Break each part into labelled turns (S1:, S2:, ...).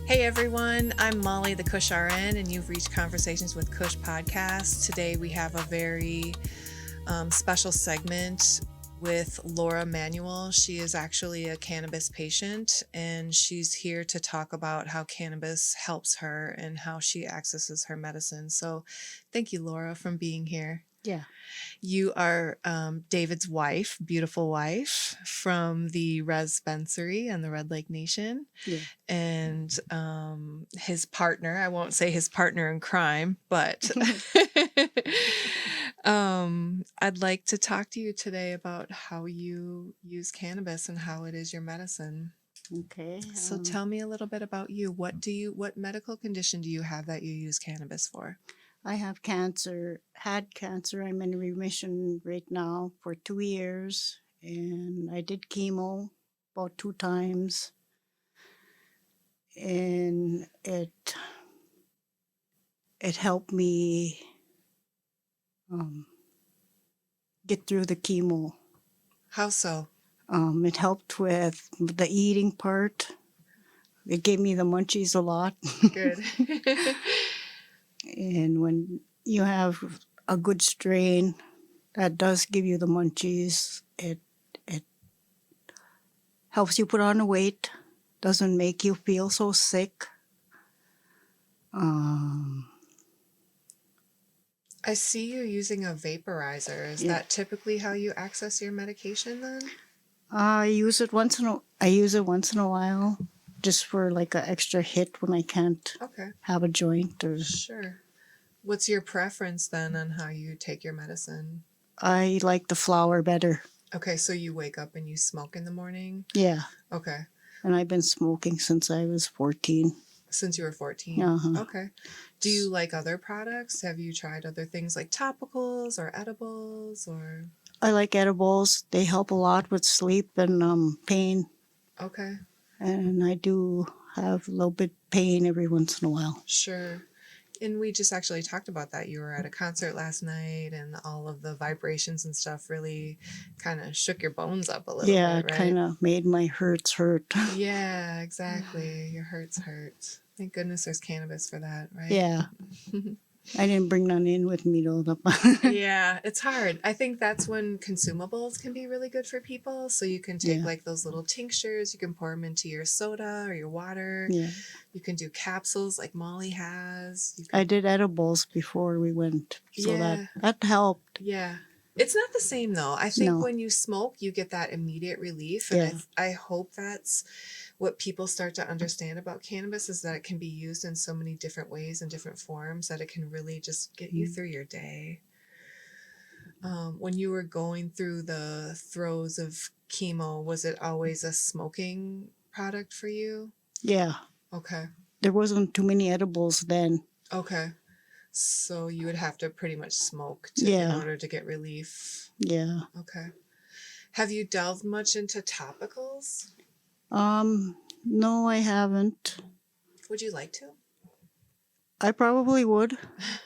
S1: Hey everyone, I'm Molly the Kush RN, and you've reached Conversations with Kush podcast. Today we have a very special segment with Laura Manuel. She is actually a cannabis patient, and she's here to talk about how cannabis helps her and how she accesses her medicine. So thank you, Laura, for being here.
S2: Yeah.
S1: You are David's wife, beautiful wife from the Dispensary and the Red Lake Nation.
S2: Yeah.
S1: And his partner, I won't say his partner in crime, but I'd like to talk to you today about how you use cannabis and how it is your medicine.
S2: Okay.
S1: So tell me a little bit about you. What medical condition do you have that you use cannabis for?
S2: I have cancer, had cancer. I'm in remission right now for 2 years, and I did chemo about 2 times, and it helped me get through the chemo.
S1: How so?
S2: It helped with the eating part. It gave me the munchies a lot.
S1: Good.
S2: And when you have a good strain that does give you the munchies, it helps you put on the weight, doesn't make you feel so sick.
S1: I see you using a vaporizer. Is that typically how you access your medication then?
S2: I use it once in a while, just for like an extra hit when I can't have a joint. Or
S1: Sure. What's your preference then on how you take your medicine?
S2: I like the flower better.
S1: Okay, so you wake up and you smoke in the morning?
S2: Yeah.
S1: Okay.
S2: And I've been smoking since I was 14.
S1: Since you were 14?
S2: Uh-huh.
S1: Okay. Do you like other products? Have you tried other things like topicals or edibles or?
S2: I like edibles. They help a lot with sleep and pain.
S1: Okay.
S2: And I do have a little bit pain every once in a while.
S1: Sure. And we just actually talked about that. You were at a concert last night and all of the vibrations and stuff really kind of shook your bones up a little bit, right?
S2: Yeah, it kind of made my hurts hurt.
S1: Yeah, exactly. Your hurts hurt. Thank goodness there's cannabis for that, right?
S2: Yeah. I didn't bring none in with me though.
S1: Yeah, it's hard. I think that's when consumables can be really good for people. So you can take like those little tinctures, you can pour them into your soda or your water.
S2: Yeah.
S1: You can do capsules like Molly has.
S2: I did edibles before we went, so that helped.
S1: Yeah. It's not the same though. I think when you smoke, you get that immediate relief. And I hope that's what people start to understand about cannabis, is that it can be used in so many different ways and different forms that it can really just get you through your day. When you were going through the throes of chemo, was it always a smoking product for you?
S2: Yeah.
S1: Okay.
S2: There wasn't too many edibles then.
S1: Okay. So you would have to pretty much smoke in order to get relief.
S2: Yeah.
S1: Okay. Have you delved much into topicals?
S2: No, I haven't.
S1: Would you like to?
S2: I probably would.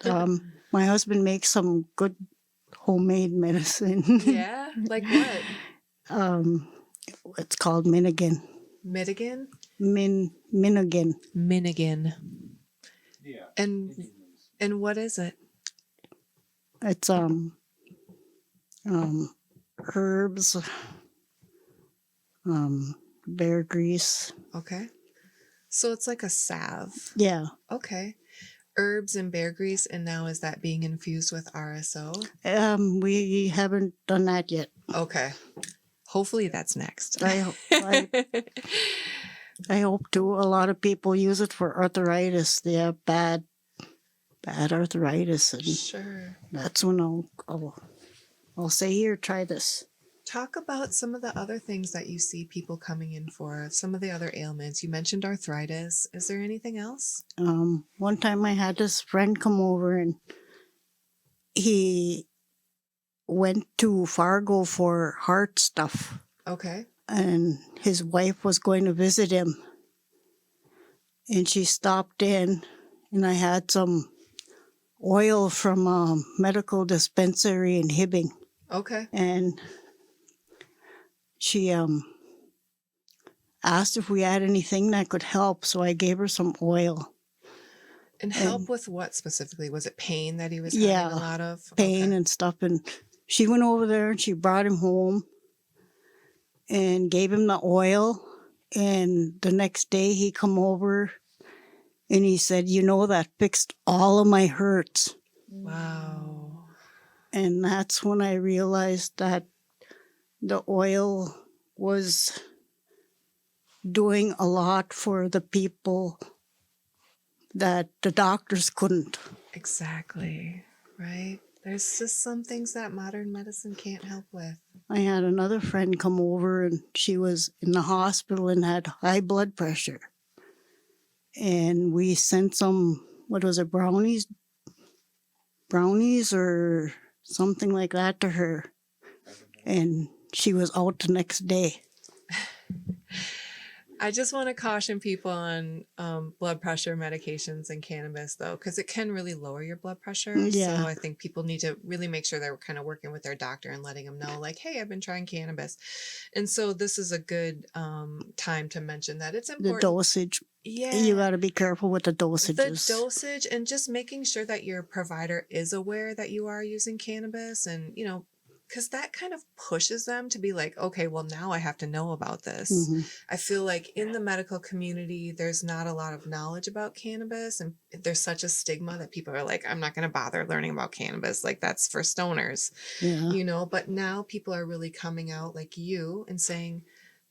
S2: My husband makes some good homemade medicine.
S1: Yeah? Like what?
S2: It's called Minigan.
S1: Minigan?
S2: Minigan.
S1: Minigan. Yeah. And what is it?
S2: It's herbs, bear grease.
S1: Okay. So it's like a salve.
S2: Yeah.
S1: Okay. Herbs and bear grease, and now is that being infused with RSO?
S2: We haven't done that yet.
S1: Okay. Hopefully that's next.
S2: I hope to. A lot of people use it for arthritis. They have bad arthritis, and
S1: sure.
S2: That's when I'll say, here, try this.
S1: Talk about some of the other things that you see people coming in for, some of the other ailments. You mentioned arthritis. Is there anything else?
S2: One time I had this friend come over, and he went to Fargo for heart stuff.
S1: Okay.
S2: And his wife was going to visit him. And she stopped in, and I had some oil from a medical dispensary in Hibbing.
S1: Okay.
S2: And she asked if we had anything that could help, so I gave her some oil.
S1: And help with what specifically? Was it pain that he was having
S2: Yeah,
S1: a lot of?
S2: pain
S1: Okay.
S2: and stuff. And she went over there and she brought him home and gave him the oil. And the next day he come over and he said, you know, that fixed all of my hurts.
S1: Wow.
S2: And that's when I realized that the oil was doing a lot for the people that the doctors couldn't.
S1: Exactly. Right? There's just some things that modern medicine can't help with.
S2: I had another friend come over and she was in the hospital and had high blood pressure. And we sent some, what was it, brownies or something like that to her. And she was out the next day.
S1: I just want to caution people on blood pressure medications and cannabis, though, because it can really lower your blood pressure.
S2: Yeah.
S1: So I think people need to really make sure they're kind of working with their doctor and letting them know, like, hey, I've been trying cannabis. And so this is a good time to mention that it's important.
S2: The dosage.
S1: Yeah.
S2: You got to be careful with the dosages.
S1: The dosage and just making sure that your provider is aware that you are using cannabis and, you know, because that kind of pushes them to be like, okay, well, now I have to know about this.
S2: Mm-hmm.
S1: I feel like in the medical community, there's not a lot of knowledge about cannabis. And there's such a stigma that people are like, I'm not going to bother learning about cannabis. Like, that's for stoners,
S2: Yeah.
S1: you know? But now people are really coming out like you and saying,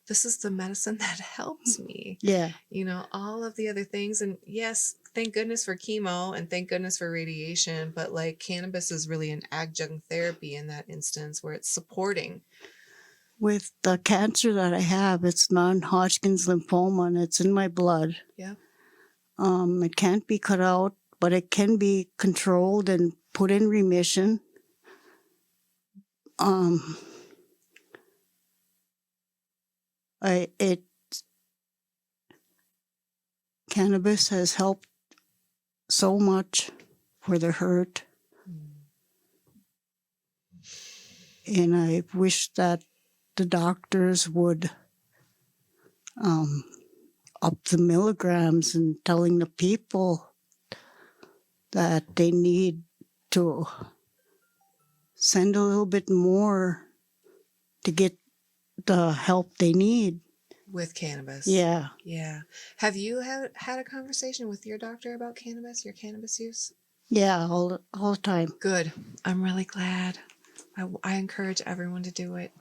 S1: this is the medicine that helps me.
S2: Yeah.
S1: You know, all of the other things. And yes, thank goodness for chemo and thank goodness for radiation. But like cannabis is really an adjunct therapy in that instance where it's supporting.
S2: With the cancer that I have, it's non-hodgkins lymphoma and it's in my blood.
S1: Yeah.
S2: It can't be cut out, but it can be controlled and put in remission. Cannabis has helped so much for the hurt. And I wish that the doctors would up the milligrams and telling the people that they need to send a little bit more to get the help they need.
S1: With cannabis.
S2: Yeah.
S1: Yeah. Have you had a conversation with your doctor about cannabis, your cannabis use?
S2: Yeah, all the time.
S1: Good. I'm really glad. I encourage everyone to do it.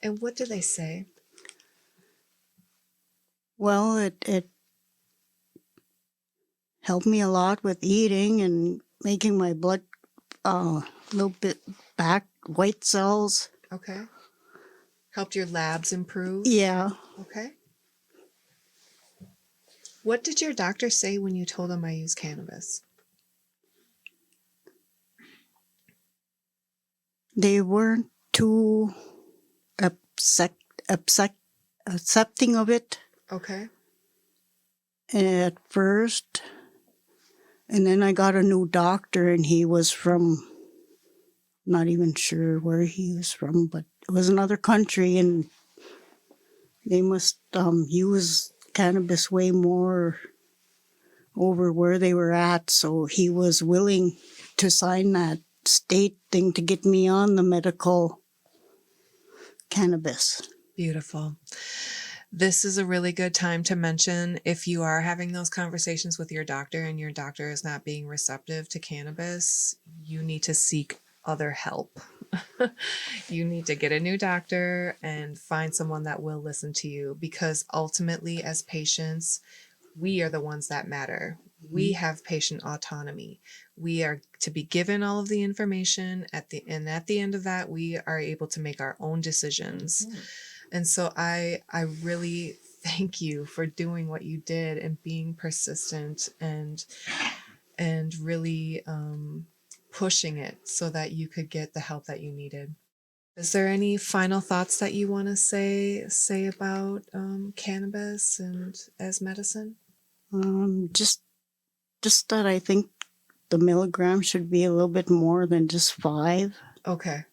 S1: And what do they say?
S2: Well, it helped me a lot with eating and making my blood a little bit back, white cells.
S1: Okay. Helped your labs improve?
S2: Yeah.
S1: Okay. What did your doctor say when you told him I use cannabis?
S2: They weren't too accepting of it.
S1: Okay.
S2: At first. And then I got a new doctor, and he was from, not even sure where he was from, but it was another country, and they must use cannabis way more over where they were at. So he was willing to sign that state thing to get me on the medical cannabis.
S1: Beautiful. This is a really good time to mention if you are having those conversations with your doctor and your doctor is not being receptive to cannabis, you need to seek other help. You need to get a new doctor and find someone that will listen to you because ultimately, as patients, we are the ones that matter. We have patient autonomy. We are to be given all of the information at the end of that, we are able to make our own decisions. And so I really thank you for doing what you did and being persistent and really pushing it so that you could get the help that you needed. Is there any final thoughts that you want to say about cannabis and as medicine?
S2: Just that I think the milligram should be a little bit more than just 5.
S1: Okay.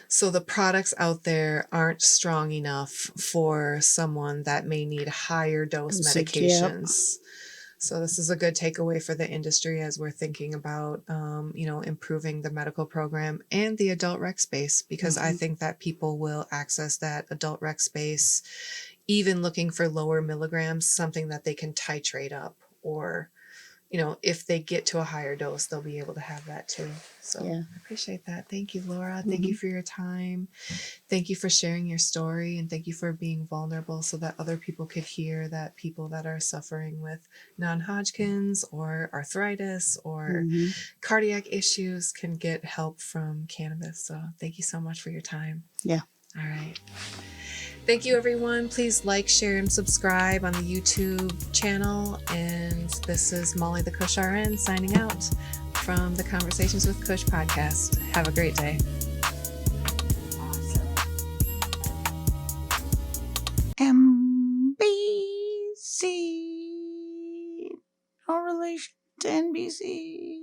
S1: So the products out there aren't strong enough for someone that may need higher dose
S2: Dosage, yep.
S1: medications. So this is a good takeaway for the industry as we're thinking about, improving the medical program and the adult rec space, because I think that people will access that adult rec space, even looking for lower milligrams, something that they can titrate up, or, if they get to a higher dose, they'll be able to have that too. So
S2: Yeah.
S1: I appreciate that. Thank you, Laura. Thank you for your time. Thank you for sharing your story, and thank you for being vulnerable so that other people could hear that people that are suffering with non-Hodgkins or arthritis or cardiac issues can get help from cannabis. So thank you so much for your time.
S2: Yeah.
S1: All right. Thank you, everyone. Please like, share, and subscribe on the YouTube channel. And this is Molly the Kush RN signing out from the Conversations with Kush podcast. Have a great day.
S2: MBC. No relation to NBC.